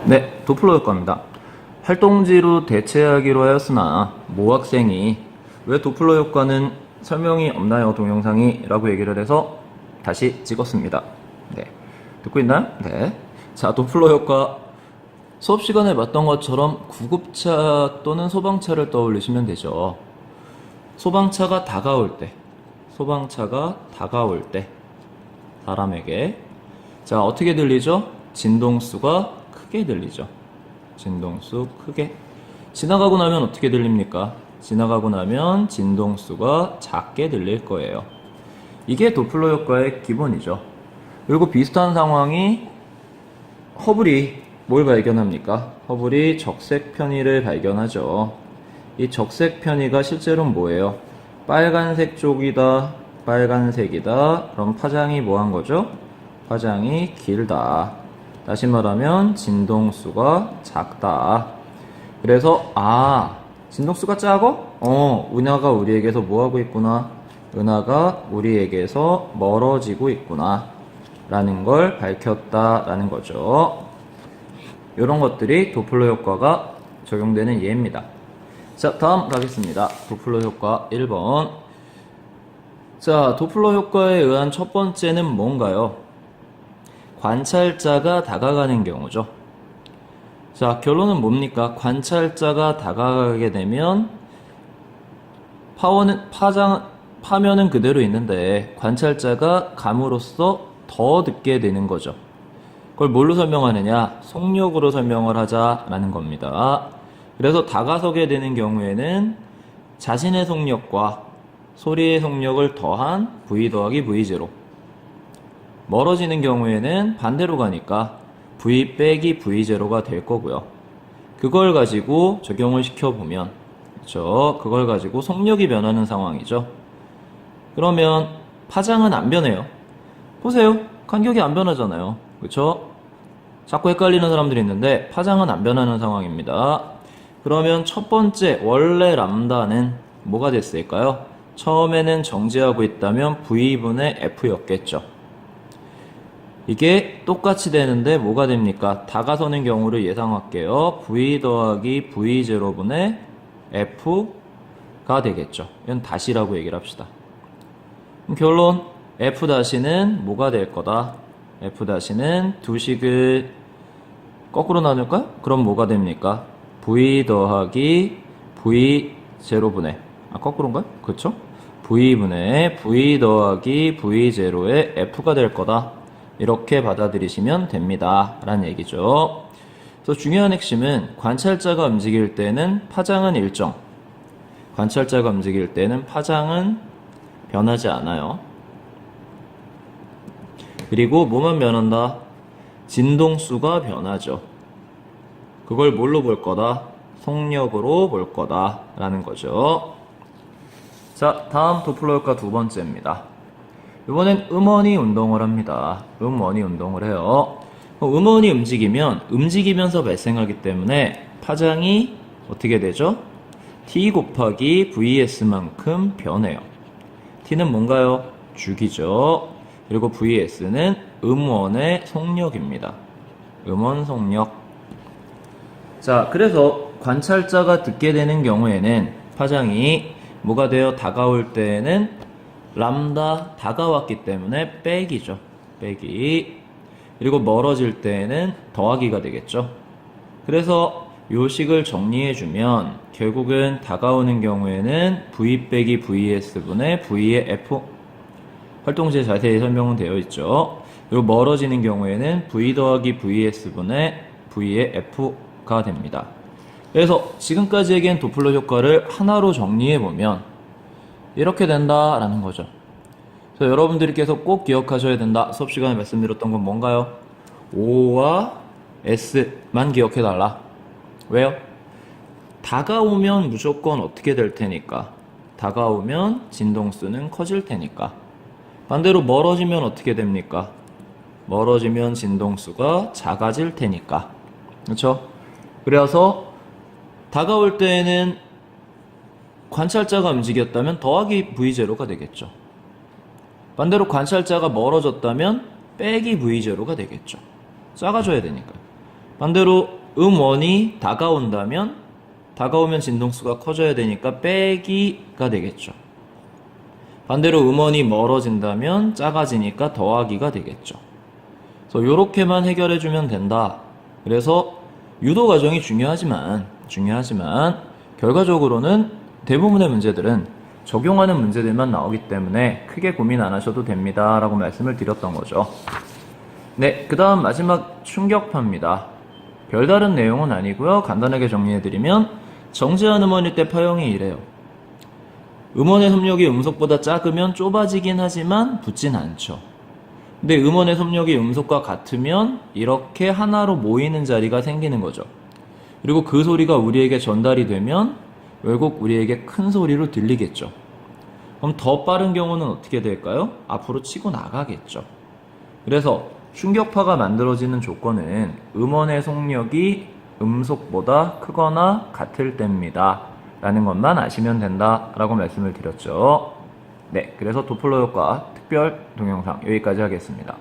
네, 도플러 효과입니다. 활동지로 대체하기로 하였으나 모 학생이 왜 도플러 효과는 설명이 없나요? 동영상이 라고 얘기를 해서 다시 찍었습니다. 네, 듣고 있나요? 네. 자, 도플러 효과 수업 시간에 봤던 것처럼 구급차 또는 소방차를 떠올리시면 되죠. 소방차가 다가올 때 사람에게 자, 어떻게 들리죠? 진동수가 크게 들리죠. 진동수 크게. 지나가고 나면 어떻게 들립니까? 지나가고 나면 진동수가 작게 들릴 거예요. 이게 도플러 효과의 기본이죠. 그리고 비슷한 상황이 허블이 뭘 발견합니까? 허블이 적색 편의를 발견하죠. 이 적색 편의가 실제로는 뭐예요? 빨간색 쪽이다, 빨간색이다. 그럼 파장이 뭐한 거죠? 파장이 길다. 다시 말하면 진동수가 작다. 그래서 진동수가 작어? 은하가 우리에게서 뭐하고 있구나? 은하가 우리에게서 멀어지고 있구나 라는 걸 밝혔다라는 거죠. 이런 것들이 도플러 효과가 적용되는 예입니다. 자, 다음 가겠습니다. 도플러 효과 1번. 자, 도플러 효과에 의한 첫 번째는 뭔가요? 관찰자가 다가가는 경우죠. 자, 결론은 뭡니까? 관찰자가 다가가게 되면 파면은 그대로 있는데 관찰자가 감으로써 더 듣게 되는 거죠. 그걸 뭘로 설명하느냐? 속력으로 설명을 하자라는 겁니다. 그래서 다가서게 되는 경우에는 자신의 속력과 소리의 속력을 더한 V 더하기 V0. 멀어지는 경우에는 반대로 가니까 V 빼기 V0가 될 거고요. 그걸 가지고 적용을 시켜보면, 그렇죠? 그걸 가지고 속력이 변하는 상황이죠. 그러면 파장은 안 변해요. 보세요. 간격이 안 변하잖아요. 그렇죠? 자꾸 헷갈리는 사람들이 있는데 파장은 안 변하는 상황입니다. 그러면 첫 번째 원래 람다는 뭐가 됐을까요? 처음에는 정지하고 있다면 V분의 F였겠죠. 이게 똑같이 되는데 뭐가 됩니까? 다가서는 경우를 예상할게요. V 더하기 V0분의 F가 되겠죠. 이건 다시라고 얘기를 합시다. 그럼 결론 F-는 뭐가 될 거다? F-는 두 식을 거꾸로 나눌까요? 그럼 뭐가 됩니까? V 더하기 V0분의 거꾸로인가요? 그렇죠? V분의 V 더하기 V0의 F가 될 거다. 이렇게 받아들이시면 됩니다. 라는 얘기죠. 그래서 중요한 핵심은 관찰자가 움직일 때는 파장은 일정. 관찰자가 움직일 때는 파장은 변하지 않아요. 그리고 뭐만 변한다? 진동수가 변하죠. 그걸 뭘로 볼 거다? 속력으로 볼 거다. 라는 거죠. 자, 다음 도플러 효과 두 번째입니다. 이번엔 음원이 운동을 합니다. 음원이 운동을 해요. 음원이 움직이면서 발생하기 때문에 파장이 어떻게 되죠? T 곱하기 VS만큼 변해요. T는 뭔가요? 주기죠. 그리고 VS는 음원의 속력입니다. 음원 속력. 자, 그래서 관찰자가 듣게 되는 경우에는 파장이 뭐가 돼요? 다가올 때에는 람다 다가왔기 때문에 빼기죠. 빼기. 그리고 멀어질 때에는 더하기가 되겠죠. 그래서 요식을 정리해주면 결국은 다가오는 경우에는 V 빼기 VS분의 V의 F. 활동시에 자세히 설명은 되어 있죠. 그리고 멀어지는 경우에는 V 더하기 VS분의 V의 F가 됩니다. 그래서 지금까지 얘기한 도플러 효과를 하나로 정리해보면 이렇게 된다라는 거죠. 그래서 여러분들께서 꼭 기억하셔야 된다. 수업 시간에 말씀드렸던 건 뭔가요? O와 S만 기억해달라. 왜요? 다가오면 무조건 어떻게 될 테니까. 다가오면 진동수는 커질 테니까. 반대로 멀어지면 어떻게 됩니까? 멀어지면 진동수가 작아질 테니까. 그렇죠? 그래서 다가올 때에는 관찰자가 움직였다면 더하기 V0가 되겠죠. 반대로 관찰자가 멀어졌다면 빼기 V0가 되겠죠. 작아져야 되니까요. 반대로 음원이 다가온다면 다가오면 진동수가 커져야 되니까 빼기가 되겠죠. 반대로 음원이 멀어진다면 작아지니까 더하기가 되겠죠. 그래서 이렇게만 해결해주면 된다. 그래서 유도 과정이 중요하지만 결과적으로는 대부분의 문제들은 적용하는 문제들만 나오기 때문에 크게 고민 안 하셔도 됩니다 라고 말씀을 드렸던 거죠. 네, 그 다음 마지막 충격파입니다. 별다른 내용은 아니고요. 간단하게 정리해드리면 정지한 음원일 때 파형이 이래요. 음원의 속력이 음속보다 작으면 좁아지긴 하지만 붙진 않죠. 근데 음원의 속력이 음속과 같으면 이렇게 하나로 모이는 자리가 생기는 거죠. 그리고 그 소리가 우리에게 전달이 되면 결국 우리에게 큰 소리로 들리겠죠. 그럼 더 빠른 경우는 어떻게 될까요? 앞으로 치고 나가겠죠. 그래서 충격파가 만들어지는 조건은 음원의 속력이 음속보다 크거나 같을 때입니다 라는 것만 아시면 된다 라고 말씀을 드렸죠. 네, 그래서 도플러 효과 특별 동영상 여기까지 하겠습니다.